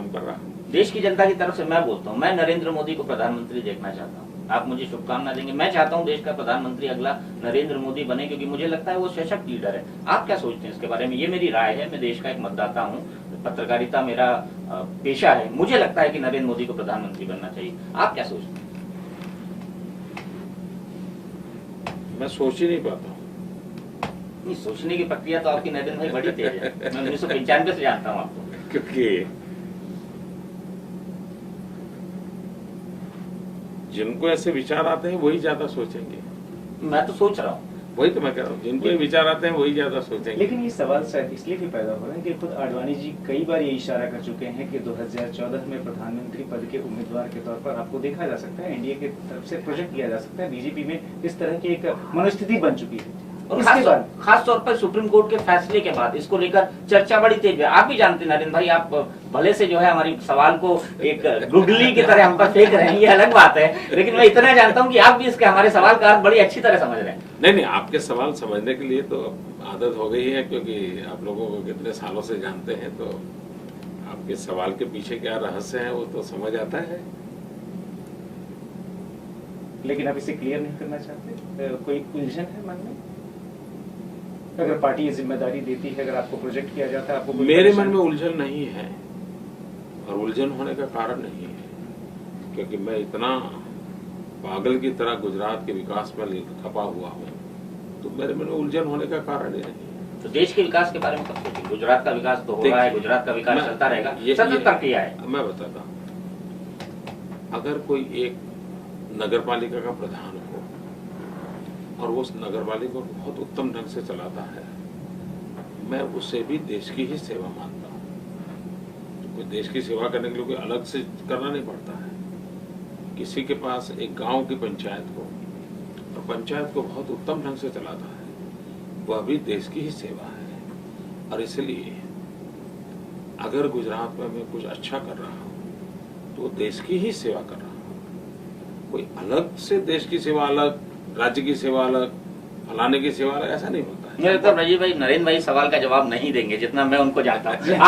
काम कर रहा हूँ। देश की जनता की तरफ से मैं बोलता हूँ, मैं नरेंद्र मोदी को प्रधानमंत्री देखना चाहता हूँ। आप मुझे शुभकामना देंगे। मैं चाहता हूँ देश का प्रधानमंत्री अगला नरेंद्र मोदी बने, क्योंकि मुझे लगता है वो सशक्त लीडर है। आप क्या सोचते हैं इसके बारे में? ये मेरी राय है, मैं देश का एक मतदाता हूँ, पत्रकारिता मेरा पेशा है। मुझे लगता है कि नरेंद्र मोदी को प्रधानमंत्री बनना चाहिए। आप क्या सोचते हैं? मैं सोच ही नहीं पाता हूँ। नहीं, सोचने की प्रक्रिया तो आपकी नरेंद्र भाई बड़ी तेज है। मैं 1995 से जानता हूँ आपको। क्योंकि जिनको ऐसे विचार आते हैं वही ज्यादा सोचेंगे। मैं तो सोच रहा हूँ, वही तो मैं कह रहा हूँ, जिनको ये विचार आते हैं वही ज्यादा सोचेंगे। लेकिन ये सवाल शायद इसलिए भी पैदा हो रहा है कि खुद आडवाणी जी कई बार ये इशारा कर चुके हैं कि 2014 में प्रधानमंत्री पद के उम्मीदवार के तौर पर आपको देखा जा सकता है, एनडीए की तरफ से प्रोजेक्ट किया जा सकता है। बीजेपी में इस तरह की एक मनोस्थिति बन चुकी है। और इसके बाद खास तौर पर सुप्रीम कोर्ट के फैसले के बाद इसको लेकर चर्चा बड़ी तेज है। आप भी जानते हैं नरेंद्र भाई, आप भले से जो है हमारी सवाल को एक गुगली की तरह हम पर फेंक रहे हैं, ये अलग बात है, लेकिन मैं इतना जानता हूं कि आप भी इसके हमारे सवाल का अर्थ बड़ी अच्छी तरह समझ रहे हैं। नहीं, आपके सवाल समझने के लिए तो आदत हो गई है, क्योंकि आप लोगों को कितने सालों से जानते हैं, तो आपके सवाल के पीछे क्या रहस्य है वो तो समझ आता है। लेकिन आप इसे क्लियर नहीं करना चाहते? कोई उलझन है मन में? अगर पार्टी ये जिम्मेदारी देती है, अगर आपको प्रोजेक्ट किया जाता है, आपको मेरे मन में उलझन नहीं है, और उलझन होने का कारण नहीं है, क्योंकि मैं इतना पागल की तरह गुजरात के विकास में खपा हुआ हूँ, तो मेरे मन में उलझन होने का कारण ही नहीं है। तो देश के विकास के बारे में कब सोचेंगे? गुजरात का विकास तो हो रहा है, गुजरात का विकास चलता रहेगा, सतत प्रक्रिया है। मैं बताता हूँ, अगर कोई एक नगर पालिका का प्रधान हो और वो उस नगर पालिका को बहुत उत्तम ढंग से चलाता है, मैं उसे भी देश की ही सेवा मानता हूँ। तो कोई देश की सेवा करने के लिए कोई अलग से करना नहीं पड़ता है। किसी के पास एक गांव की पंचायत हो और पंचायत को बहुत उत्तम ढंग से चलाता है, वह भी देश की ही सेवा है। और इसलिए अगर गुजरात में मैं कुछ अच्छा कर रहा हूँ तो देश की ही सेवा कर रहा हूँ। कोई अलग से देश की सेवा अलग, राज्य की सेवा अलग, फलाने की सेवा अलग, ऐसा नहीं होता है। मेरे तो राजीव भाई, नरेंद्र भाई सवाल का जवाब नहीं देंगे जितना मैं उनको जानता हूँ।